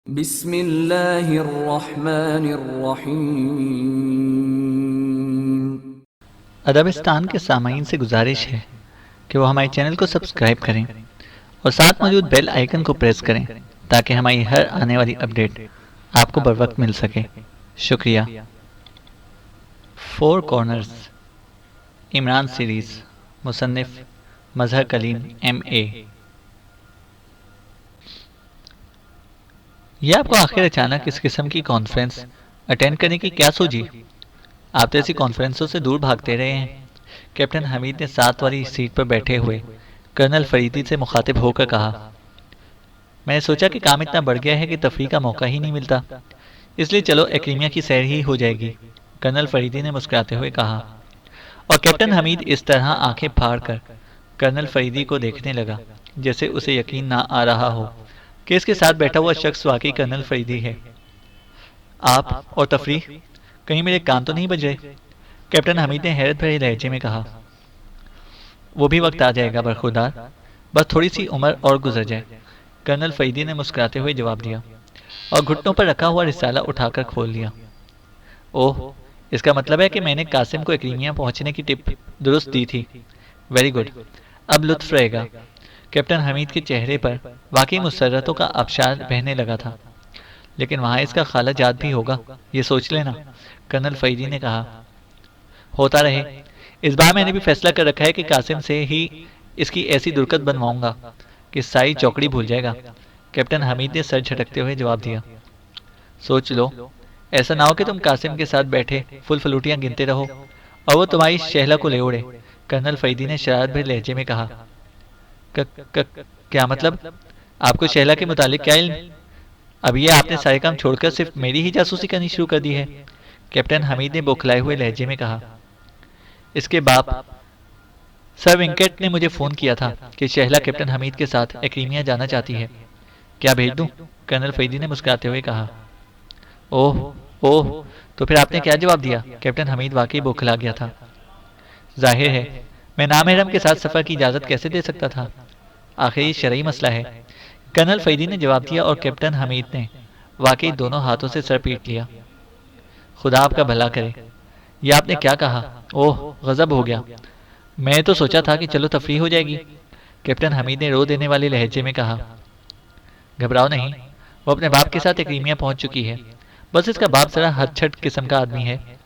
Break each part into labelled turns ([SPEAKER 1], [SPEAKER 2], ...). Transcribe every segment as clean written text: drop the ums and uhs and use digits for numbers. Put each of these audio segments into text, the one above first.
[SPEAKER 1] बिस्मिल्लाहिर्रहमानिर्रहीम।
[SPEAKER 2] अदबिस्तान के सामाईन से गुजारिश है कि वो हमारे चैनल को सब्सक्राइब करें और साथ मौजूद बेल आइकन को प्रेस करें ताकि हमारी हर आने वाली अपडेट आपको बर वक्त मिल सके। शुक्रिया। फोर कॉर्नर्स इमरान सीरीज़, मुसन्निफ मजहर कलीम MA। यह आपको आखिर अचानक इस किस्म की कॉन्फ्रेंस अटेंड करने की क्या सूझी? आप तो ऐसी कॉन्फ्रेंसों से दूर भागते रहे हैं। कैप्टन हमीद ने साथ वाली सीट पर बैठे हुए कर्नल फरीदी से मुखातिब होकर कहा। मैंने सोचा कि काम इतना बढ़ गया है कि तफरीह का मौका ही नहीं मिलता, इसलिए चलो एक्रीमिया की सैर ही हो जाएगी। कर्नल फरीदी ने मुस्कुराते हुए कहा और कैप्टन हमीद इस तरह आंखें फाड़ कर कर्नल फरीदी को देखने लगा जैसे उसे यकीन ना आ रहा हो कि इसके साथ बैठा हुआ शख्स वाकई कर्नल फरीदी है। आप और तफरीह, कहीं मेरे कान तो नहीं बज रहे? कैप्टन हमीद ने हैरत भरे लहजे में कहा। वो भी वक्त आ जाएगा बरखुरदार, बस थोड़ी सी उम्र और गुजर जाए। कर्नल फरीदी ने मुस्कुराते हुए जवाब दिया और घुटनों पर रखा हुआ रिसाला उठाकर खोल लिया। ओह, इसका मतलब है कि मैंने कासिम को एक्रीमिया पहुंचने की टिप दुरुस्त दी थी। वेरी गुड, अब लुत्फ रहेगा। कैप्टन हमीद के चेहरे पर वाकई मुसर्रतों का आबशार बहने लगा था। लेकिन वहां इसका खालाजाद भी होगा, ये सोच लेना, कर्नल फरीदी ने कहा। होता रहे, इस बार मैंने भी फैसला कर रखा है कि कासिम से ही इसकी ऐसी दुर्गत बनवाऊंगा कि सारी चौकड़ी भूल जाएगा। कैप्टन हमीद ने सर झटकते हुए जवाब दिया। सोच लो, ऐसा ना हो कि तुम कासिम के साथ बैठे फुल फलूटियां गिनते रहो और वो तुम्हारी शहला को ले उड़े। कर्नल फरीदी ने शरारत भरे लहजे में कहा। क, क, क्या मतलब? आपको शहला के मुतालिक क्या इल्म? अब ये आपने सारे काम छोड़कर सिर्फ मेरी ही जासूसी करनी शुरू कर दी है, कैप्टन हमीद ने बौखलाए हुए लहजे में कहा। इसके बाप सर वेंकट ने मुझे फोन किया था कि शहला कैप्टन हमीद के साथ एक्रीमिया जाना चाहती है। क्या भेज दूं? कर्नल फरीदी ने मुस्कुराते हुए कहा। ओह ओह, तो फिर आपने क्या जवाब दिया? कैप्टन हमीद वाकई बौखला गया था। जाहिर है, मैं नामहरम के साथ सफर की इजाजत कैसे दे सकता था? आखिर ये शरई मसला है, कर्नल फरीदी ने जवाब दिया और कैप्टन हमीद ने वाकई दोनों हाथों से सर पीट लिया। खुदा आपका भला करे, यह आपने क्या कहा? ओह, गजब हो गया। मैं तो सोचा था कि चलो तफरीह हो जाएगी, कैप्टन हमीद ने रो देने वाले लहजे में कहा। घबराओ नहीं, वो अपने बाप के साथ एक्रीमिया पहुंच चुकी है। बस इसका बाप जरा हदछट किस्म का आदमी है,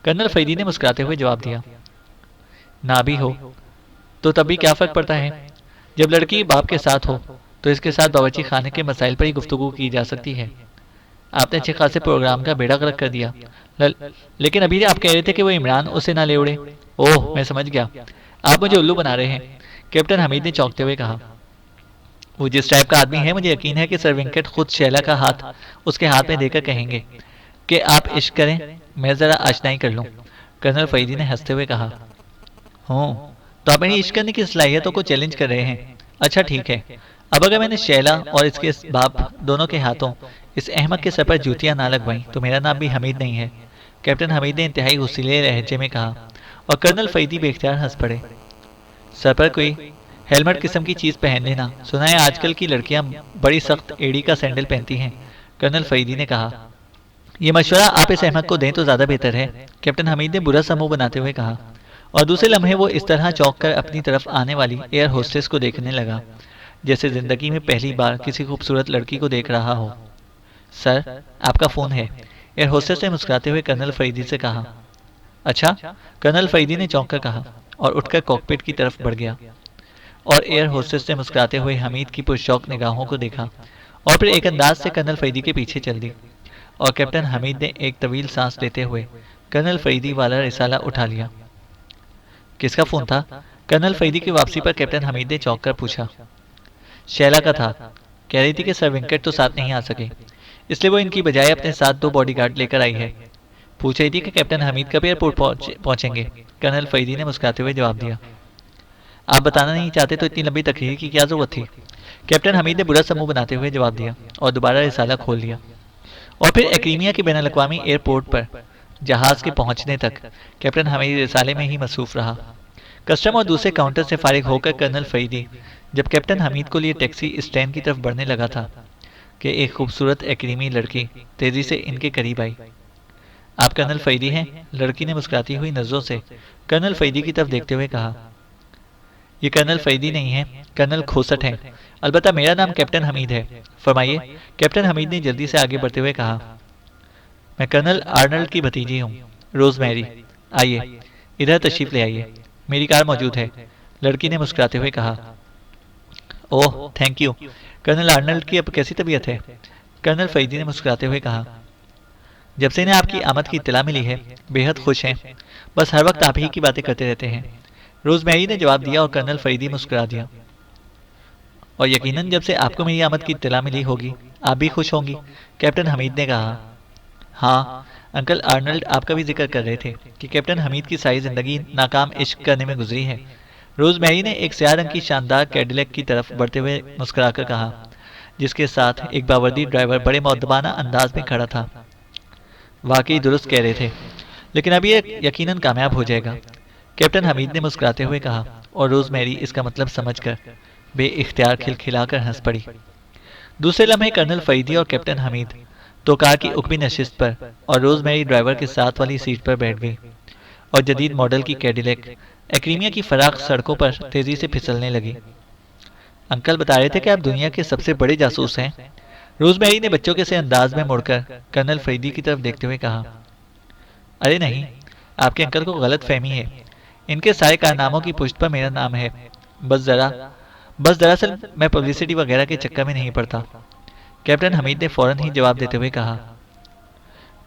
[SPEAKER 2] कर्नल फरीदी ने मुस्कुराते हुए जवाब दिया। ना भी हो तो तब भी क्या फर्क पड़ता है? जब लड़की बाप के साथ हो तो इसके साथ बावर्ची खाने के मसाइल पर ही गुफ्तगू की जा सकती है। आपने अच्छे खासे प्रोग्राम का बेड़ा गर्क कर दिया। लेकिन अभी आप कह रहे थे कि वो इमरान उसे ना ले उड़े। ओह, मैं समझ गया, आप मुझे उल्लू बना रहे हैं, कैप्टन हमीद ने चौंकते हुए कहा। वो जिस टाइप का आदमी है, मुझे यकीन है कि सर वेंकट खुद शैला का हाथ उसके हाथ में देकर कहेंगे कि आप इश्क करें, मैं जरा आशनाई कर लूं। कर्नल फरीदी ने हंसते हुए कहा। हूँ, तो आप मेरी इश्क करने की सलाहियतों को चैलेंज कर रहे हैं। अच्छा ठीक है, अब अगर मैंने शैला और इसके बाप दोनों के हाथों इस अहमक के सर पर जूतियां ना लगवाई तो मेरा नाम भी हमीद नहीं है, कैप्टन हमीद ने इंतहाई गुस्सीले लहजे में कहा और कर्नल फरीदी बेख्तियार हंस पड़े। सर पर कोई हेलमेट किस्म की चीज पहन लेना, सुना है आजकल की लड़कियां बड़ी सख्त एड़ी का सैंडल पहनती हैं, कर्नल फरीदी ने कहा। यह मशवरा आप इस अहमक को दें तो ज्यादा बेहतर है, कैप्टन हमीद ने बुरा समूह बनाते हुए कहा और दूसरे लम्हे वो इस तरह चौंक कर अपनी तरफ आने वाली एयर होस्टेस को देखने लगा जैसे जिंदगी में पहली बार किसी खूबसूरत लड़की को देख रहा हो। सर, आपका फोन है, एयर होस्टेस ने मुस्कुराते हुए कर्नल फरीदी से कहा। अच्छा, कर्नल फरीदी ने चौंक कर कहा और उठकर कॉकपिट की तरफ बढ़ गया और एयर होस्टेस ने मुस्कुराते हुए हमीद की पुरशौक निगाहों को देखा और फिर एक अंदाज से कर्नल फरीदी के पीछे चल दी और कैप्टन हमीद ने एक तवील सांस लेते हुए कर्नल फरीदी वाला रिसाला उठा लिया। किसका फोन था? कर्नल फरीदी की वापसी पर कैप्टन हमीद ने चौंक कर पूछा। शैला का था, कह रही थी कि सर वेंकट तो साथ नहीं आ सके, इसलिए वो इनकी बजाय अपने साथ 2 बॉडीगार्ड लेकर आई है। पूछ रही थी कि कैप्टन हमीद कब एयरपोर्ट पहुंचेंगे, कर्नल फरीदी ने मुस्कुराते हुए जवाब दिया। आप बताना नहीं चाहते तो इतनी लंबी तकरीर की क्या जरूरत थी, कैप्टन हमीद ने बुरा समूह बनाते हुए जवाब दिया और दोबारा रिसाला खोल लिया। और फिर एक्रीमिया के बैनुल-अक़वामी एयरपोर्ट पर जहाज के पहुंचने तक कैप्टन हमीद रिसाले में ही मसरूफ रहा। कस्टम और दूसरे काउंटर से फारिग होकर कर्नल फरीदी जब कैप्टन हमीद को लिए टैक्सी स्टैंड की तरफ बढ़ने लगा था, कि एक खूबसूरत एक्रीमी लड़की तेजी से इनके करीब आई। आप कर्नल फरीदी हैं? लड़की ने मुस्कुराती हुई नजरों से कर्नल फरीदी की तरफ देखते हुए कहा। ये कर्नल फरीदी नहीं है, कर्नल खोसट हैं। अलबत्ता मेरा नाम कैप्टन हमीद है। फरमाइए, कैप्टन हमीद ने जल्दी से आगे बढ़ते हुए कहा। मैं कर्नल आर्नल्ड की भतीजी हूँ, रोजमेरी। आइए, इधर तशरीफ ले आइए, मेरी कार मौजूद है, लड़की ने मुस्कुराते हुए कहा। Oh thank you. Colonel Arnold की अब कैसी तबीयत है? कर्नल फरीदी ने मुस्कुराते हुए कहा। जब से इन्हें आपकी आमद की इत्तला मिली है, बेहद खुश हैं। बस हर वक्त आप ही की बातें करते रहते हैं, रोजमेरी ने जवाब दिया और कर्नल फरीदी मुस्कुरा दिया। और यकीनन जब से आपको मेरी आमद की इत्तला मिली होगी, आप भी खुश होंगी, कैप्टन हमीद ने कहा। हाँ, अंकल आर्नल्ड आपका भी जिक्र कर रहे थे कि कैप्टन हमीद की सारी जिंदगी नाकाम इश्क करने में गुजरी है। रोजमेरी ने एक स्याह रंग की शानदार कैडिलैक की तरफ बढ़ते हुए मुस्कुराकर कहा, जिसके साथ एक बावर्दी ड्राइवर बड़े मौदबाना अंदाज में खड़ा था। वाकई दुरुस्त कह रहे थे, लेकिन अब ये यकीनन कामयाब हो जाएगा, कैप्टन हमीद ने मुस्कुराते हुए कहा। और रोजमेरी इसका मतलब समझकर बेइख्तियार खिलखिलाकर हंस पड़ी। दूसरे लम्हे कर्नल फरीदी और कैप्टन हमीद तो कार की उकबी नशिस्त पर और रोजमेरी ड्राइवर के साथ वाली सीट पर बैठ गई और जदीद मॉडल की कैडिलैक एक्रीमिया की फराख सड़कों पर तेजी से फिसलने लगी। अंकल बता रहे थे कि आप दुनिया के सबसे बड़े जासूस हैं, रोजमेरी ने बच्चों के से अंदाज में मुड़कर कर्नल फरीदी की तरफ देखते हुए कहा। अरे नहीं, आपके अंकल को गलत फहमी है, इनके सारे कारनामों की पुष्ट पर मेरा नाम है। बस दरअसल मैं पब्लिसिटी वगैरह के चक्कर में नहीं पड़ता, कैप्टन हमीद ने फौरन ही जवाब देते हुए कहा।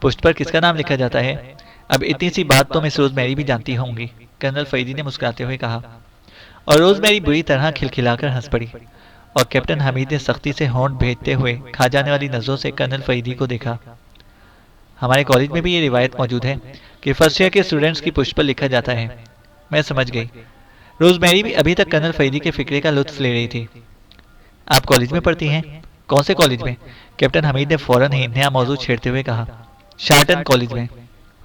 [SPEAKER 2] पुष्ट पर किसका नाम लिखा जाता है? अब इतनी सी बात तो मिस रोजमेरी भी जानती होंगी, कर्नल फरीदी ने मुस्कुराते हुए कहा। और रोजमेरी बुरी तरह खिलखिलाकर हंस पड़ी और कैप्टन हमीद ने सख्ती से होंठ भेजते हुए खा जाने वाली नजरों से कर्नल फरीदी को देखा। हमारे कॉलेज में भी ये रिवायत मौजूद है कि फर्स्ट ईयर के स्टूडेंट्स की पुष्ट पर लिखा जाता है। मैं समझ गई। रोजमेरी भी अभी तक कर्नल फरीदी के फिक्रे का लुत्फ ले रही थी। आप कॉलेज में पढ़ती हैं? कौन से कॉलेज में? कैप्टन हमीद ने फौरन ही नया मौजूद छेड़ते हुए कहा। शार्टन कॉलेज में,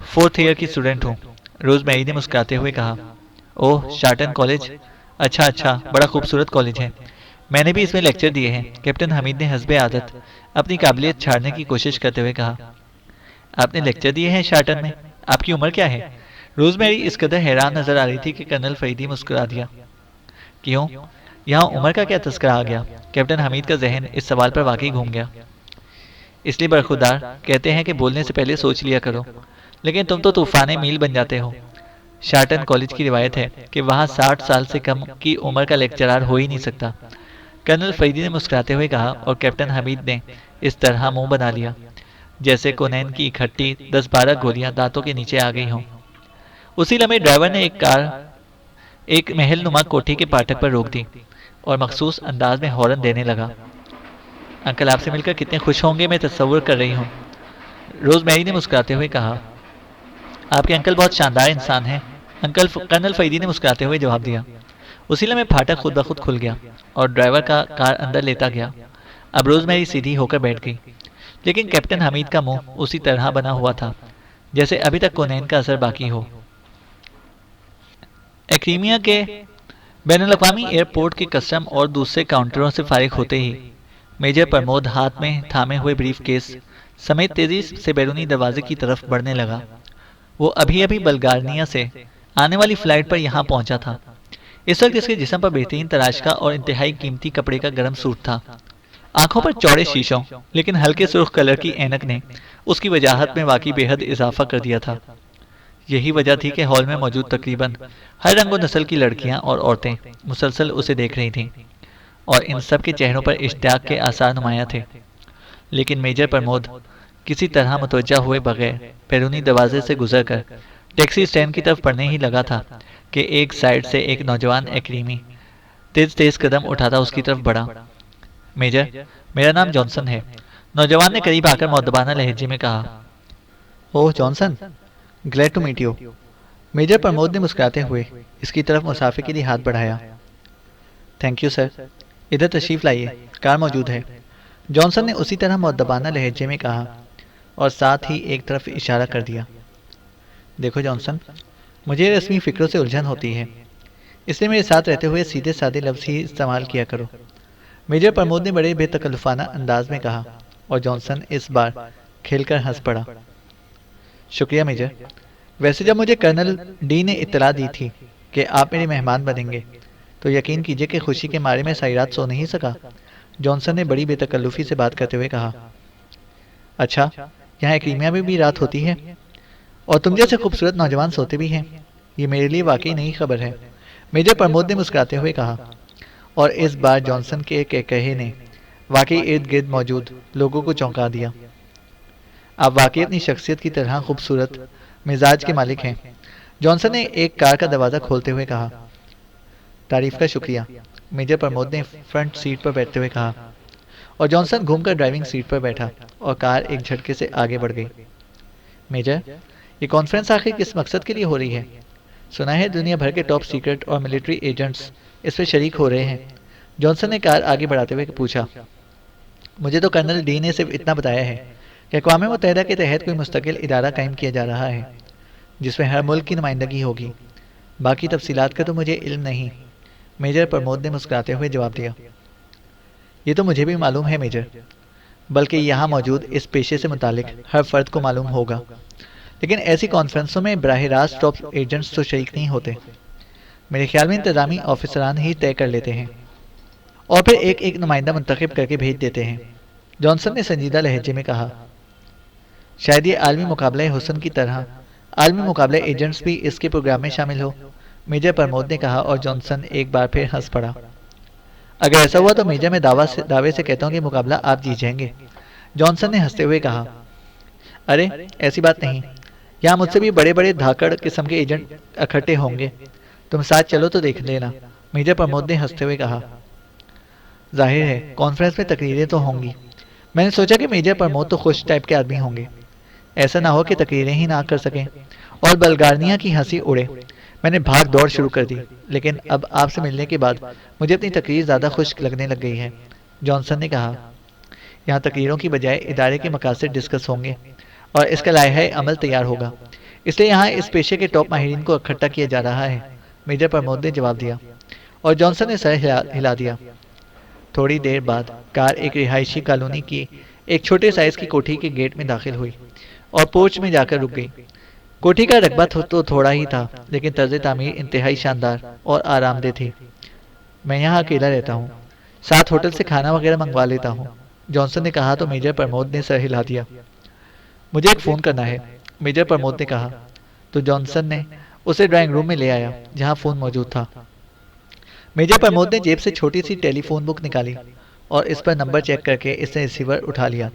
[SPEAKER 2] 4th ईयर की स्टूडेंट हूँ, रोजमेरी ने मुस्कुराते हुए कहा। ओह शार्टन कॉलेज, अच्छा अच्छा, बड़ा खूबसूरत कॉलेज है, मैंने भी इसमें लेक्चर दिए हैं, कैप्टन हमीद ने हस्बे आदत अपनी काबिलियत छाड़ने की कोशिश करते हुए कहा। आपने लेक्चर दिए हैं शार्टन में? आपकी उम्र क्या है? रोजमेरी इस कदर हैरान नजर आ रही थी कि कर्नल फरीदी मुस्कुरा दिया। क्यों, यहाँ उम्र का क्या तस्करा आ गया? कैप्टन हमीद का जहन इस सवाल पर वाकई घूम गया। इसलिए बरखुरदार कहते हैं कि बोलने से पहले सोच लिया करो, लेकिन तुम तो तूफाने मील बन जाते हो। शार्टन कॉलेज की रिवायत है कि वहाँ 60 साल से कम की उम्र का लेक्चरार हो ही नहीं सकता, कर्नल फरीदी ने मुस्कुराते हुए कहा। और कैप्टन हमीद ने इस तरह मुंह बना लिया जैसे कोनैन की इकट्ठी 10-12 गोलियां दांतों के नीचे आ गई हों। उसी लम्हे ड्राइवर ने एक महल नुमा कोठी के फाटक पर रोक दी और मखसूस अंदाज में हॉर्न देने लगा। अंकल आपसे मिलकर कितने खुश होंगे, मैं तस्वुर कर रही हूँ, रोजमेरी ने मुस्कुराते हुए कहा। आपके अंकल बहुत शानदार इंसान हैं, कर्नल फरीदी ने मुस्कुराते हुए जवाब दिया। उसी लम्हे फाटक खुद ब खुद खुल गया और ड्राइवर का कार अंदर लेता गया। अब रोजमेरी सीधी होकर बैठ गई, लेकिन कैप्टन हमीद का मुंह उसी तरह बना हुआ था जैसे अभी तक कोनैन का असर बाकी हो। एक्रीमिया के बैनुल-अक़वामी एयरपोर्ट के कस्टम और दूसरे काउंटरों से फारिग होते ही मेजर प्रमोद हाथ में थामे हुए ब्रीफकेस समेत तेजी से बैरूनी दरवाजे की तरफ बढ़ने लगा। वो अभी अभी बल्गारिया से आने वाली फ्लाइट पर यहाँ पहुंचा था। इस वक्त इसके जिस्म पर बेहतरीन तराश का और इंतहाई कीमती कपड़े का गर्म सूट था। आंखों पर चौड़े शीशों लेकिन हल्के सुर्ख कलर की ऐनक ने उसकी वजाहत में वाकई बेहद इजाफा कर दिया था। यही वजह थी कि हॉल में मौजूद तकरीबन हर रंग और नस्ल की लड़कियां और औरतें मुसलसल उसे देख रही थीं और इन सब के चेहरों पर इश्तियाक के आसार नुमाया थे। लेकिन मेजर प्रमोद किसी तरह मुतवज्जा हुए बगैर बैरूनी दरवाजे से गुजरकर टैक्सी स्टैंड की तरफ बढ़ने ही लगा था कि एक साइड से एक नौजवान एक्रीमी तेज तेज कदम उठाता उसकी तरफ बढ़ा। मेजर, मेरा नाम जॉनसन है, नौजवान ने करीब आकर मौदबाना लहजे में कहा। Oh Johnson, glad to meet you, major Pramod ने मुस्कुराते हुए इसकी तरफ मुसाफिर के लिए हाथ बढ़ाया। थैंक यू सर, इधर तशरीफ लाइए, कार मौजूद है, जॉनसन ने उसी तरह मौदबाना लहजे में कहा और साथ ही एक तरफ इशारा कर दिया। देखो जॉनसन, मुझे रस्मी फिक्रों से उलझन होती है, इसलिए मेरे साथ रहते हुए सीधे साधे लफ्ज़ ही इस्तेमाल किया करो। मेजर प्रमोद ने बड़े बेतकल्लुफाना अंदाज में कहा और जॉनसन इस बार खेलकर हंस पड़ा। शुक्रिया मेजर। वैसे जब मुझे कर्नल डी ने इत्तला दी थी कि आप मेरे मेहमान बनेंगे तो यकीन कीजिए कि खुशी के मारे मैं सारी रात सो नहीं सका। जॉनसन ने बड़ी बेतकल्लुफी से बात करते हुए कहा। अच्छा, यहाँ क्रीमिया में भी रात होती है और तुम जैसे खूबसूरत नौजवान सोते भी हैं। ये मेरे लिए वाकई नई खबर है, मेजर प्रमोद ने मुस्कुराते हुए कहा। और इस बार जॉनसन के कहे ने वाकई इर्द गिर्द मौजूद लोगों को चौंका दिया। आप वाकई अपनी शख्सियत की तरह खूबसूरत मिजाज के मालिक हैं, जॉनसन ने एक कार का दरवाज़ा खोलते हुए कहा। तारीफ का शुक्रिया, मेजर प्रमोद ने फ्रंट सीट पर बैठते हुए कहा और जॉनसन घूमकर ड्राइविंग सीट पर बैठा और कार एक झटके से आगे बढ़ गई। मेजर, ये कॉन्फ्रेंस आखिर किस मकसद के लिए हो रही है? सुना है दुनिया भर के टॉप सीक्रेट और मिलिट्री एजेंट्स इस पर शरीक हो रहे हैं। जॉनसन ने कार आगे बढ़ाते हुए पूछा। मुझे तो कर्नल डी ने सिर्फ इतना बताया है कि अक़वाम मुत्तहिदा के तहत कोई मुस्तकिल इदारा कायम किया जा रहा है जिसमें हर मुल्क की नुमाइंदगी होगी। बाकी तफसीलात का तो मुझे इल्म नहीं, मेजर प्रमोद ने मुस्कुराते हुए जवाब दिया। ये तो मुझे भी मालूम है मेजर, बल्कि यहाँ मौजूद इस पेशे से मुतालिक हर फर्द को मालूम होगा। लेकिन ऐसी कॉन्फ्रेंसों में बराह रास्त टॉप एजेंट्स तो शरीक नहीं होते। मेरे ख्याल में इंतजामी ऑफिसरान ही तय कर लेते हैं और फिर एक एक नुमाइंदा मुंतखब करके भेज देते हैं। जॉनसन ने संजीदा लहजे में कहा। शायद ये आलमी मुकाबला हुस्न की तरह आलमी मुकाबला एजेंट्स भी इसके प्रोग्राम में शामिल हो, मेजर प्रमोद ने कहा और जॉनसन एक बार फिर हंस पड़ा। अगर ऐसा हुआ तो मेजर मैं दावे से कहता हूँ कि मुकाबला आप जीत जाएंगे, जॉनसन ने हंसते हुए कहा। अरे ऐसी बात नहीं, यहाँ मुझसे भी बड़े बड़े धाकड़ किस्म के एजेंट इकट्ठे होंगे। तुम साथ चलो तो देख लेना, मेजर प्रमोद ने हंसते हुए कहा। जाहिर है कॉन्फ्रेंस में तकरीरें तो होंगी। मैंने सोचा कि मेजर प्रमोद तो खुश टाइप के आदमी होंगे, ऐसा ना हो कि तकरीरें ही ना कर सकें और बल्गारनिया की हंसी उड़े। मैंने भाग दौड़ शुरू कर दी, लेकिन अब आपसे मिलने के बाद मुझे अपनी तकरीर ज़्यादा खुश्क लगने लग गई है, जॉनसन ने कहा। यहाँ तकरीरों की बजाय इदारे के मकासद डिस्कस होंगे और इसका लायहा अमल तैयार होगा, इसलिए यहाँ इस पेशे के टॉप माहिरीन को इकट्ठा किया जा रहा है, मेजर प्रमोद ने जवाब दिया और जॉनसन ने सर हिला दिया। थोड़ी देर बाद कार एक रिहायशी कॉलोनी की एक छोटे साइज की कोठी के गेट में दाखिल हुई और पोर्च में जाकर रुक गई। कोठी का रकबा तो थोड़ा ही था, लेकिन तर्ज तामीर इंतहाई शानदार और आरामदेह थी। मैं यहाँ अकेला रहता हूँ, साथ होटल से खाना वगैरह मंगवा लेता हूँ, जॉनसन ने कहा तो मेजर प्रमोद ने सर हिला दिया। मुझे एक फ़ोन करना है, मेजर प्रमोद ने कहा तो जॉनसन ने उसे ड्राइंग रूम में ले आया जहाँ फ़ोन मौजूद था। मेजर प्रमोद ने जेब से छोटी सी टेलीफोन बुक निकाली और इस पर नंबर चेक करके इसने रिसीवर उठा लिया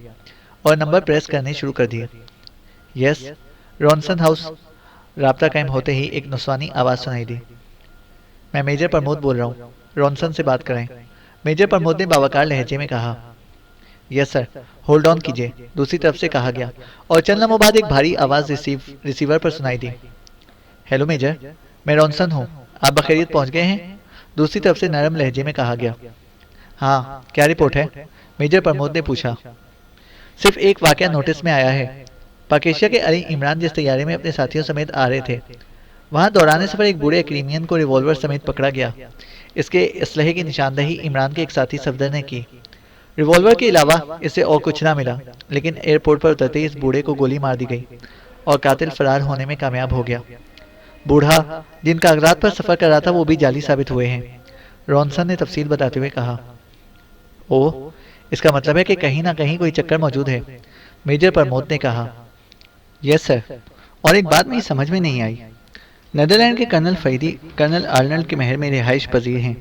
[SPEAKER 2] और नंबर प्रेस करने शुरू कर दिए। Yes, Ronson house. राब्ता कायम होते ही एक नुस्वानी आवाज़ सुनाई दी। मैं मेजर प्रमोद बोल रहा हूँ, रॉनसन से बात करें, मेजर प्रमोद ने बावकार लहजे में कहा। यस सर, होल्ड ऑन कीजिए, दूसरी तरफ से कहा गया और चंद लम्हों बाद एक भारी आवाज़ रिसीवर पर सुनाई दी। हेलो मेजर, मैं रॉनसन हूँ, आप बखैरियत पहुँच गए हैं? दूसरी तरफ से नरम लहजे में कहा गया। हाँ, क्या रिपोर्ट है? मेजर प्रमोद ने पूछा। सिर्फ एक वाकया नोटिस में आया है। पाकेशिया के अली इमरान जिस तैयारे में अपने साथियों समेत आ रहे थे, वहाँ दौरान सफर एक बूढ़े क्रीमियन को रिवॉल्वर समेत पकड़ा गया। इसके असलहे की निशानदही इमरान के एक साथी सफदर ने की। रिवॉल्वर के अलावा इसे और कुछ ना मिला, लेकिन एयरपोर्ट पर उतरते ही इस बूढ़े को गोली मार दी गई और कातिल फरार होने में कामयाब हो गया। बूढ़ा जिन कागजात पर सफर कर रहा था वो भी जाली साबित हुए हैं, रॉनसन ने तफसील बताते हुए कहा। ओह, इसका मतलब है कि कहीं ना कहीं कोई चक्कर मौजूद है, मेजर प्रमोद ने कहा। यस सर, और एक बात मेरी समझ में नहीं आई। नीदरलैंड के कर्नल फरीदी कर्नल आर्नल्ड के महल में रिहाइश पजीर हैं।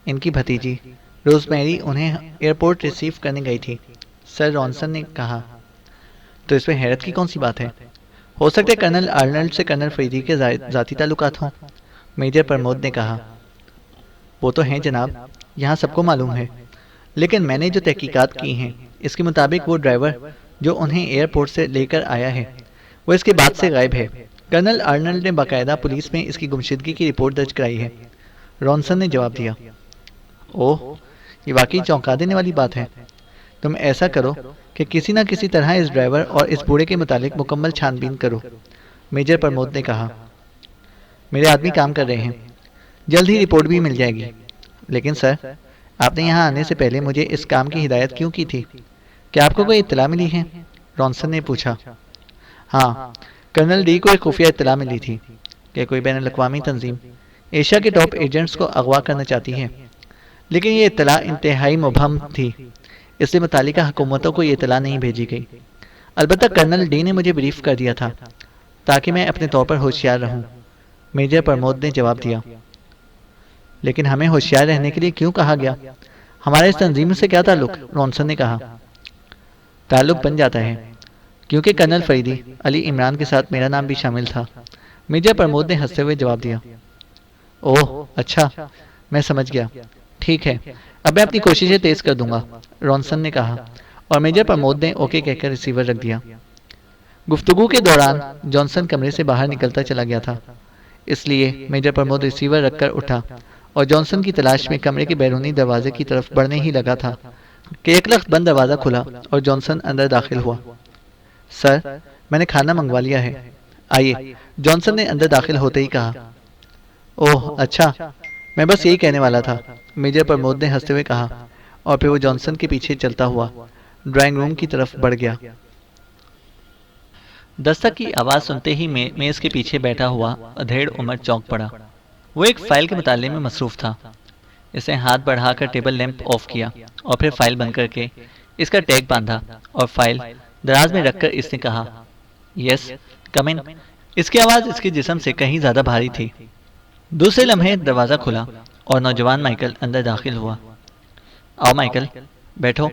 [SPEAKER 2] इनकी भतीजी रोजमेरी उन्हें एयरपोर्ट रिसीव करने गई थी, सर रॉनसन ने कहा। तो इसमें हैरत की कौन सी बात है? हो सकता है कर्नल आर्नल्ड से कर्नल फरीदी के ज़ाती ताल्लुकात हों, मेजर प्रमोद ने कहा। वो तो हैं जनाब, यहाँ सबको मालूम है, लेकिन मैंने जो तहकीकात की हैं इसके मुताबिक वो ड्राइवर जो उन्हें एयरपोर्ट से लेकर आया है वो इसके बाद से गायब है। कर्नल आर्नल्ड ने बाकायदा पुलिस में इसकी गुमशुदगी की रिपोर्ट दर्ज कराई है, रॉनसन ने जवाब दिया। ओह, ये वाकई चौंका देने वाली बात है। तुम ऐसा करो कि किसी न किसी तरह इस ड्राइवर और इस बूढ़े के मुतालिक मुकम्मल छानबीन करो, मेजर प्रमोद ने कहा। मेरे आदमी काम कर रहे हैं, जल्द ही रिपोर्ट भी मिल जाएगी। लेकिन सर,
[SPEAKER 1] आपने यहाँ आने से पहले मुझे इस काम की हिदायत क्यों की थी? क्या आपको कोई इत्तला मिली है? रॉनसन ने पूछा। हाँ, कर्नल डी को एक खुफिया इत्तला मिली थी कि कोई बैन अवी तंजीम एशिया के टॉप एजेंट्स को अगवा करना चाहती है, लेकिन ये इत्तला इंतहाई मुबहम थी, इसलिए मुतालिका हुकूमतों को ये इत्तला नहीं भेजी गई। अलबत्ता कर्नल डी ने मुझे ब्रीफ कर दिया था ताकि मैं अपने तौर पर होशियार रहूं, मेजर प्रमोद ने जवाब दिया। लेकिन हमें होशियार रहने के लिए क्यों कहा गया? हमारे इस तंजीम से क्या ताल्लुक? रॉनसन ने कहा। ताल्लुक बन जाता है क्योंकि कर्नल फरीदी अली इमरान के साथ मेरा नाम भी शामिल था, मेजर प्रमोद ने हंसते हुए जवाब दिया। ओह अच्छा, मैं समझ गया। ठीक है, अब मैं अपनी कोशिशें तेज कर दूंगा, रॉनसन ने कहा और मेजर प्रमोद ने ओके कहकर रिसीवर रख दिया। गुफ्तगू के दौरान जॉनसन कमरे से बाहर निकलता चला गया था, इसलिए मेजर प्रमोद रिसीवर रखकर उठा और जॉनसन की तलाश में कमरे के बैरूनी दरवाजे की तरफ बढ़ने ही लगा था कि एक लख्त बंद दरवाज़ा खुला और जॉनसन अंदर दाखिल हुआ। सर, मैंने खाना मंगवा लिया है, आइए, जॉनसन ने अंदर दाखिल होते ही कहा। ओह अच्छा, मैं बस यही कहने वाला था, मेजर प्रमोद ने हंसते हुए कहा और फिर वो जॉनसन के पीछे चलता हुआ ड्राइंग रूम की तरफ बढ़ गया।
[SPEAKER 2] दस्तक की आवाज़ सुनते ही मेज़ के पीछे बैठा हुआ अधेड़ उमर चौंक पड़ा। वो एक फाइल के मुताले में मसरूफ़ था। इसने हाथ बढ़ाकर टेबल लैंप ऑफ किया और फिर फाइल बंद करके इसका टैग बांधा और फाइल दराज में रखकर इसने कहा, यस कम इन। इसकी आवाज़ इसके जिस्म से कहीं ज़्यादा भारी थी। दूसरे लम्हे दरवाज़ा खुला और नौजवान माइकल अंदर दाखिल हुआ। आओ माइकल, बैठो,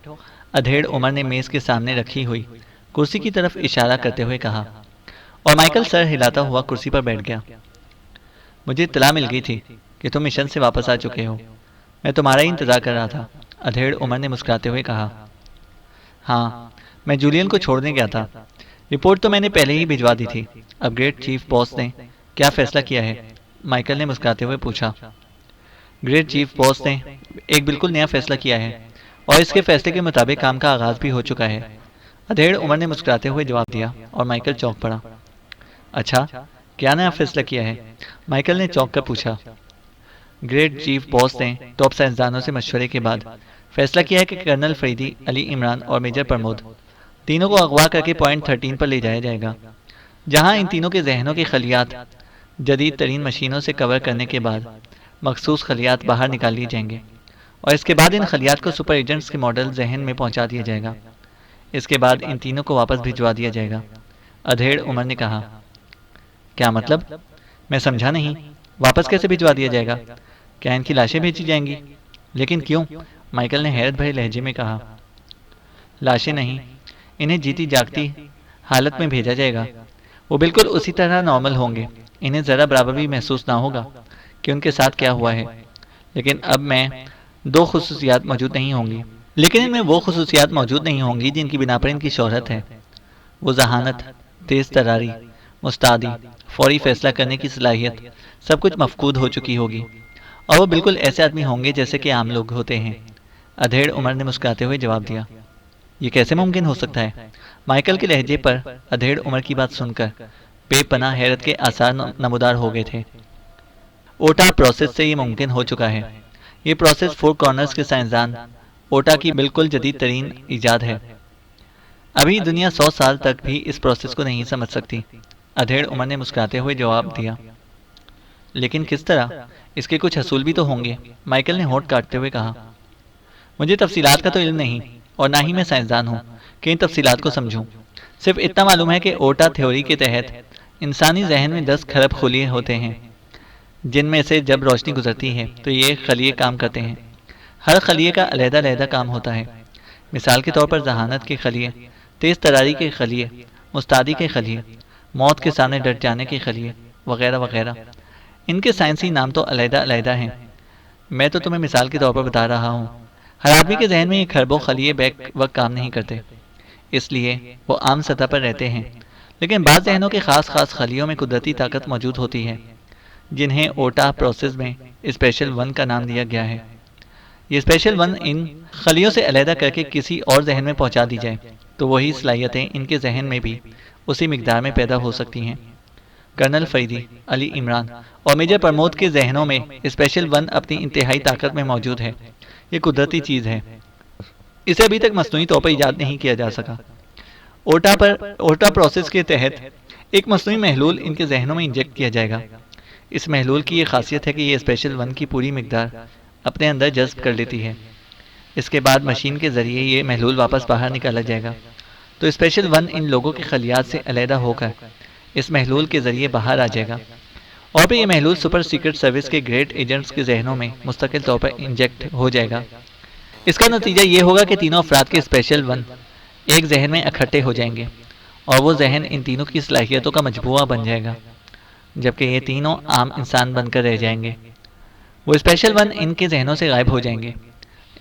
[SPEAKER 2] अधेड़ उमर ने मेज़ के सामने रखी हुई कुर्सी की तरफ इशारा करते हुए कहा और माइकल सर हिलाता हुआ कुर्सी पर बैठ गया। मुझे इत्तला मिल गई थी कि तुम मिशन से वापस आ चुके हो। मैं तुम्हारा ही इंतज़ार कर रहा था, अधेड़ उमर ने मुस्कुराते हुए कहा। हाँ, मैं जूलियन को छोड़ने गया था। रिपोर्ट तो मैंने पहले ही भिजवा दी थी। अपग्रेड चीफ बॉस ने क्या फैसला किया है? माइकल ने मुस्कुराते हुए पूछा। ग्रेट चीफ बॉस ने एक बिल्कुल नया फैसला किया है और इसके फैसले के मुताबिक काम का आगाज़ भी हो चुका है, अधेड़ उमर ने मुस्कुराते हुए जवाब दिया और माइकल चौंक पड़ा। अच्छा, क्या नया फैसला किया है? माइकल ने चौंक कर पूछा। ग्रेट चीफ बॉस ने टॉप साइंसदानों से मशवरे के बाद फैसला किया है कि कर्नल फरीदी, अली इमरान और मेजर प्रमोद तीनों को अगवा करके पॉइंट 13 पर ले जाया जाएगा, जहां इन तीनों के जहनों के खलियात जदीद तरीन मशीनों से कवर करने के बाद मखसूस खलियात बाहर निकाल लिए जाएंगे और इसके बाद इन खलियात को सुपर एजेंट्स के मॉडल जहन में पहुंचा दिया जाएगा। इसके बाद इन तीनों को वापस भिजवा दिया जाएगा, अधेड़ उमर ने कहा। क्या मतलब? मैं समझा नहीं। वापस कैसे भिजवा दिया जाएगा? क्या इनकी लाशें भेजी जाएंगी? लेकिन क्यों? माइकल ने हैरत भरे लहजे में कहा। लाशें नहीं, इन्हें जीती जागती हालत में भेजा जाएगा। वो बिल्कुल उसी तरह नॉर्मल होंगे, इन्हें ज़रा बराबर भी महसूस ना होगा कि उनके साथ क्या हुआ है। लेकिन अब मैं दो खुसूसियात मौजूद नहीं होंगी, लेकिन इनमें वो खुसूसियात मौजूद नहीं होंगी जिनकी बिना पर इनकी शोहरत है। वो जहानत, तेज़ तरारी, मुस्तादी, फौरी फैसला करने की सलाहियत, सब कुछ मफकूद हो चुकी होगी और वो बिल्कुल ऐसे आदमी होंगे जैसे कि आम लोग होते हैं, अधेड़ उमर ने मुस्कुराते हुए जवाब दिया। ये कैसे मुमकिन हो सकता है? माइकल के लहजे पर अधेड़ उमर की बात सुनकर बेपनाह हैरत के आसार नमूदार हो गए थे। ओटा प्रोसेस से ये मुमकिन हो चुका है। ये प्रोसेस फोर कॉर्नर्स के साइंसदान ओटा की बिल्कुल जदीद तरीन ईजाद है। अभी दुनिया 100 साल तक भी इस प्रोसेस को नहीं समझ सकती, अधेड़ उमर ने मुस्कुराते हुए जवाब दिया। लेकिन किस तरह? इसके कुछ हसूल भी तो होंगे, माइकल ने होंठ काटते हुए कहा। मुझे तफसीलात का तो इल्म नहीं और ना ही मैं साइंसदान हूँ कि इन तफसीलात को समझूं। सिर्फ इतना मालूम है कि ओटा थ्योरी के तहत इंसानी जहन में 10 खरब खलिए होते हैं, जिनमें से जब रोशनी गुजरती है तो ये खलिए काम करते हैं। हर खलिए का अलहदा-अलहदा काम होता है। मिसाल के तौर पर जहानत के खलिए, तेज़ तरारी के खलिए, मुस्तादी के खलिए, मौत के सामने डट जाने के खलिए, वगैरह वगैरह। इनके साइंसी नाम तो अलहदा-अलहदा हैं। मैं तो तुम्हें मिसाल के तौर पर बता रहा हूँ। हर आदमी के जहन में ये खरबों खलिए बैक वक्त काम नहीं करते, इसलिए वो आम सतह पर रहते हैं। लेकिन बाज़ जहनों के ख़ास ख़ास खलियों में कुदरती ताकत मौजूद होती है, जिन्हें ओटा प्रोसेस में स्पेशल वन का नाम दिया गया है। ये स्पेशल वन इन खलियों से अलहदा करके किसी और जहन में पहुंचा दी जाए तो वही सलाहियतें इनके जहन में भी उसी मिकदार में पैदा हो सकती हैं। कर्नल फरीदी, अली इमरान और मेजर प्रमोद के जहनों में स्पेशल वन अपनी इंतहाई ताकत में मौजूद है, ये कुदरती चीज़ है, इसे अभी तक मसनूई तौर पर ईजाद नहीं किया जा सका। ओटा प्रोसेस के तहत एक मसनूई महलूल इनके जहनों में इंजेक्ट किया जाएगा। इस महलूल की ये खासियत है कि ये स्पेशल वन की पूरी मिकदार अपने अंदर जज्ब कर लेती है। इसके बाद मशीन के ज़रिए ये महलूल वापस बाहर निकाला जाएगा, तो स्पेशल वन इन लोगों के खलियात से अलहदा होकर इस महलूल के ज़रिए बाहर आ जाएगा और फिर ये महलूल सुपर सीक्रेट सर्विस के ग्रेट एजेंट्स के जहनों में मुस्तकिल तौर पर इंजेक्ट हो जाएगा। इसका नतीजा ये होगा कि तीनों अफराद के स्पेशल वन एक जहन में इकट्ठे हो जाएंगे और वो जहन इन तीनों की सलाहियतों का मजबूआ बन जाएगा, जबकि ये तीनों आम इंसान बनकर रह जाएंगे। वो स्पेशल वन इनके जहनों से गायब हो जाएंगे।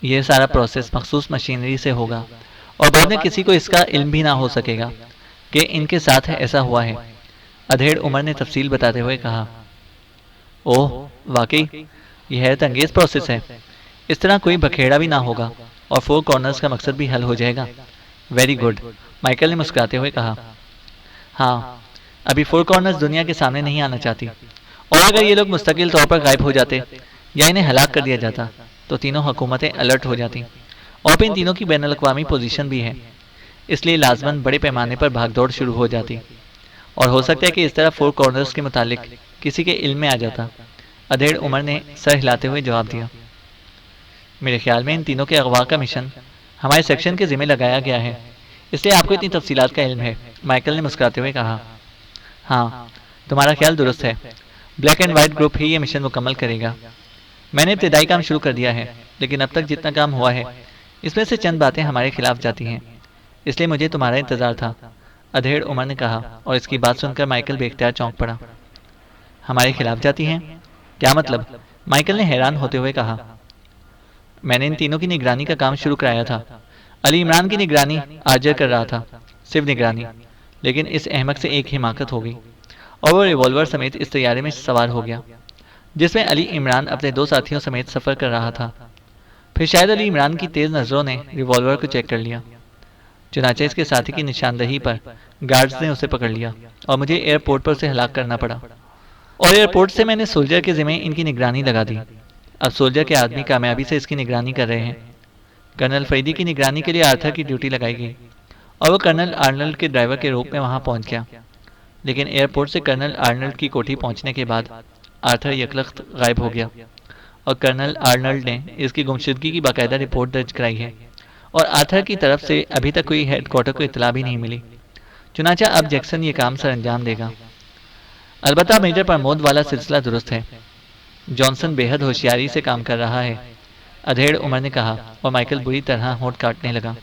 [SPEAKER 2] ये सारा प्रोसेस मखसूस मशीनरी से होगा और बाद में किसी को इसका इल्म भी ना हो सकेगा कि इनके साथ ऐसा हुआ है। अधेड़ उमर ने तफसील बताते हुए कहा, ओह वाकई यह हैरत अंगेज प्रोसेस है। इस तरह कोई बखेड़ा भी ना होगा और फोर कॉर्नर्स का मकसद भी हल हो जाएगा। वेरी गुड, माइकल ने मुस्कुराते हुए कहा। हाँ, अभी फोर कॉर्नर्स दुनिया के सामने नहीं आना चाहती, और अगर ये लोग मुस्तकिल तौर पर गायब हो जाते या इन्हें हलाक कर दिया जाता तो तीनों हुकूमतें अलर्ट हो जाती और फिर इन तीनों की बैनुल अक़वामी पोजीशन भी है, इसलिए लाजमन बड़े पैमाने पर भागदौड़ शुरू हो जाती और हो सकता है कि इस तरह फोर कॉर्नर्स के मुतालिक किसी के इल्म में आ जाता। अधेड़ उमर ने सर हिलाते हुए जवाब दिया, मेरे ख्याल में इन तीनों के अगवा का मिशन हमारे सेक्शन के ज़िम्मे लगाया गया है, इसलिए आपको इतनी तफसीलात का इल्म है। माइकल ने मुस्कुराते हुए कहा, हाँ तुम्हारा ख्याल दुरुस्त है, ब्लैक एंड वाइट ग्रुप ही ये मिशन मुकम्मल करेगा। मैंने इब्तिदाई काम शुरू कर दिया है, लेकिन अब तक जितना काम हुआ है इसमें से चंद बातें हमारे खिलाफ जाती हैं, इसलिए मुझे तुम्हारा इंतज़ार था, अधेड़ उमर ने कहा। और इसकी बात सुनकर माइकल बेख्तियार चौंक पड़ा। हमारे खिलाफ जाती हैं? क्या मतलब? माइकल ने हैरान होते हुए कहा। मैंने इन तीनों की निगरानी का काम शुरू कराया था। अली इमरान की निगरानी आर्जर कर रहा था, सिर्फ निगरानी, लेकिन इस अहमक से एक हिमाकत हो गई और वो रिवॉल्वर समेत इस तैयारे में सवार हो गया जिसमें अली इमरान अपने दो साथियों समेत सफ़र कर रहा था। फिर शायद अली इमरान की तेज़ नज़रों ने रिवॉल्वर को चेक कर लिया, चुनाचे इसके साथी की निशानदही पर गार्ड्स ने उसे पकड़ लिया और मुझे एयरपोर्ट पर उसे हलाक करना पड़ा, और एयरपोर्ट से मैंने सोल्जर के ज़िम्मे इनकी निगरानी लगा दी। अब सोल्जर के आदमी कामयाबी से इसकी निगरानी कर रहे हैं। कर्नल फरीदी की निगरानी के लिए आर्थर की ड्यूटी लगाई गई और वो कर्नल आर्नल्ड के ड्राइवर के रूप में वहाँ पहुँच गया, लेकिन एयरपोर्ट से कर्नल आर्नल्ड की कोठी पहुँचने के बाद आर्थर यकलख्त गायब हो गया और कर्नल आर्नल्ड ने इसकी गुमशुदगी की बाकायदा रिपोर्ट दर्ज कराई है और आर्थर की तरफ से अभी तक कोई हेडक्वार्टर को इतला भी नहीं मिली। चुनाचा अब जैक्सन ये काम सर अंजाम देगा। अलबत्ता मेजर प्रमोद वाला सिलसिला दुरुस्त है, जॉनसन बेहद होशियारी से काम कर रहा है, अधेड़ उमर ने कहा और माइकल बुरी तरह होंठ काटने लगा।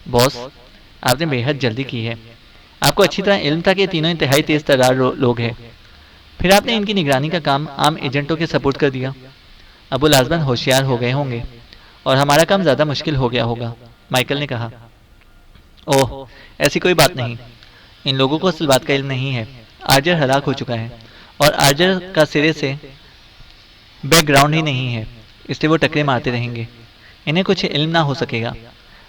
[SPEAKER 2] बॉस, आपने बेहद जल्दी की है। आपको अच्छी तरह इल्म था कि तीनों इंतहाई तेज तर्रार लोग हैं, फिर आपने इनकी निगरानी का काम आम एजेंटों के सपुर्द कर दिया। अब वो लाजमन होशियार हो गए होंगे और हमारा काम ज़्यादा मुश्किल हो गया होगा, माइकल ने कहा। ओह, ऐसी कोई बात नहीं, इन लोगों को असल बात का इल्म नहीं है। आर्जर हलाक हो चुका है और आर्जर का सिरे से बैकग्राउंड ही नहीं है, इसलिए वो टकरे मारते रहेंगे, इन्हें कुछ इल्म ना हो सकेगा।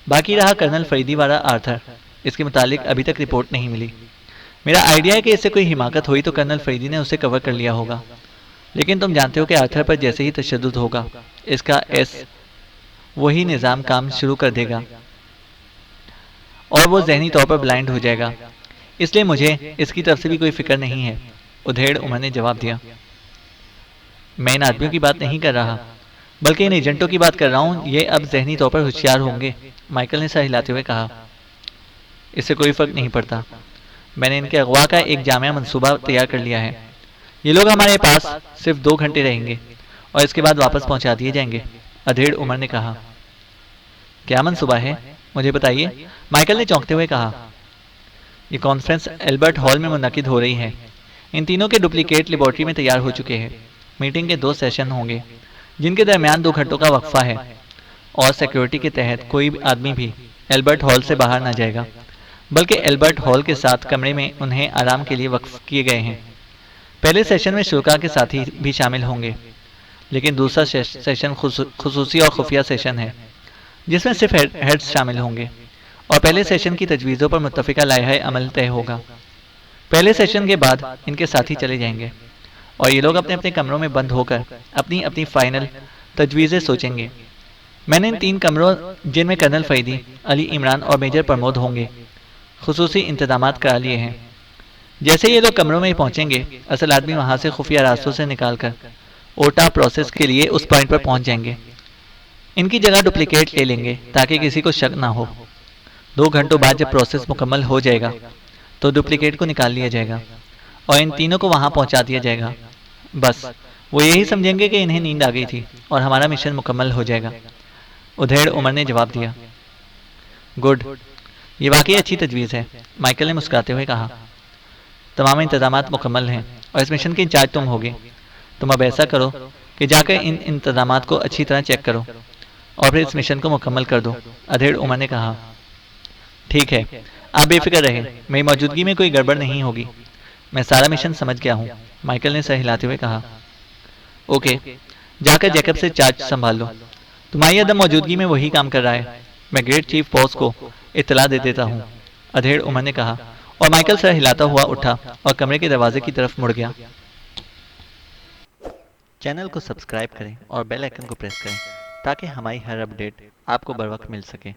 [SPEAKER 2] बाकी रहा कर्नल फरीदी वाला आर्थर, इसके मुतालिक अभी तक रिपोर्ट नहीं मिली। मेरा आइडिया है कि इससे कोई हिमाकत हुई तो कर्नल फरीदी ने उसे कवर कर लिया होगा, लेकिन तुम जानते हो कि आर्थर पर जैसे ही तशद्दुद होगा इसका वही निज़ाम काम शुरू कर देगा और वो जहनी तौर पर ब्लाइंड हो जाएगा, इसलिए मुझे इसकी तरफ से भी कोई फिक्र नहीं है, उधेड़ उमर ने जवाब दिया। मैं इन आदमियों की बात नहीं कर रहा, बल्कि इन एजेंटों की बात कर रहा हूँ। ये अब जहनी तौर पर होशियार होंगे, माइकल ने सर हिलाते हुए कहा। इससे कोई फ़र्क नहीं पड़ता, मैंने इनके अगवा का एक जामिया मंसूबा तैयार कर लिया है। ये लोग हमारे पास सिर्फ 2 घंटे रहेंगे और इसके बाद वापस पहुंचा दिए जाएंगे, अधेड़ उमर ने कहा। क्या मंसूबा है, मुझे बताइए, माइकल ने चौंकते हुए कहा। ये कॉन्फ्रेंस एल्बर्ट हॉल में मुनक्किद हो रही है। इन तीनों के डुप्लीकेट लेबॉर्ट्री में तैयार हो चुके हैं। मीटिंग के 2 सेशन होंगे जिनके दरमियान 2 घंटों का वक्फा है और सिक्योरिटी के तहत कोई आदमी भी एल्बर्ट हॉल से बाहर ना जाएगा, बल्कि एल्बर्ट हॉल के साथ कमरे में उन्हें आराम के लिए वक्फ किए गए हैं। पहले सेशन में शुरा के साथी भी शामिल होंगे, लेकिन दूसरा सेशन खुसूसी और खुफिया सेशन है जिसमें सिर्फ हेड्स शामिल होंगे और पहले सेशन की तजवीज़ों पर मुत्तफ़िका लायहा अमल तय होगा। पहले सेशन के बाद इनके साथी चले जाएंगे और ये लोग अपने अपने कमरों में बंद होकर अपनी अपनी फाइनल तजवीज़ें सोचेंगे मैंने इन 3 कमरों जिनमें कर्नल फरीदी, अली इमरान और मेजर प्रमोद होंगे खुसूसी इंतजामात करा लिए हैं। जैसे ये लोग कमरों में पहुंचेंगे, असल आदमी वहां से खुफिया रास्तों से निकालकर ओटा प्रोसेस के लिए उस पॉइंट पर पहुंच जाएंगे। इनकी जगह डुप्लीकेट ले लेंगे ताकि किसी को शक ना हो। 2 घंटों बाद जब प्रोसेस मुकम्मल हो जाएगा तो डुप्लीकेट को निकाल लिया जाएगा और इन तीनों को वहां पहुंचा दिया जाएगा। बस वो यही समझेंगे कि इन्हें नींद आ गई थी और हमारा मिशन मुकम्मल हो जाएगा। उधेड़ उमर ने जवाब दिया। गुड, ये वाकई अच्छी तजवीज़ है, माइकल ने मुस्कुराते हुए कहा। तमाम इंतजामात मुकम्मल हैं और इस मिशन के इंचार्ज तुम होगे। तुम अब ऐसा करो कि जाकर इन इंतजामात को अच्छी तरह चेक करो और फिर इस मिशन को मुकम्मल कर दो, अधेड़ उमर ने कहा। ठीक है, आप बेफिक्र रहें, मेरी मौजूदगी में कोई गड़बड़ नहीं होगी। मैं सारा मिशन समझ गया हूँ, माइकल ने सर हिलाते हुए कहा। ओके, जाकर जैकब से चार्ज संभाल लो। तुम्हारी अदम मौजूदगी में वही काम कर रहा है। मैं ग्रेट चीफ बॉस को इत्तला दे देता हूँ, अधेड़ उमर ने कहा और माइकल सर हिलाता हुआ उठा और कमरे के दरवाजे की तरफ मुड़ गया। चैनल को सब्सक्राइब करें और बेल आइकन को प्रेस करें ताकि हमारी हर अपडेट आपको बर वक्त मिल सके।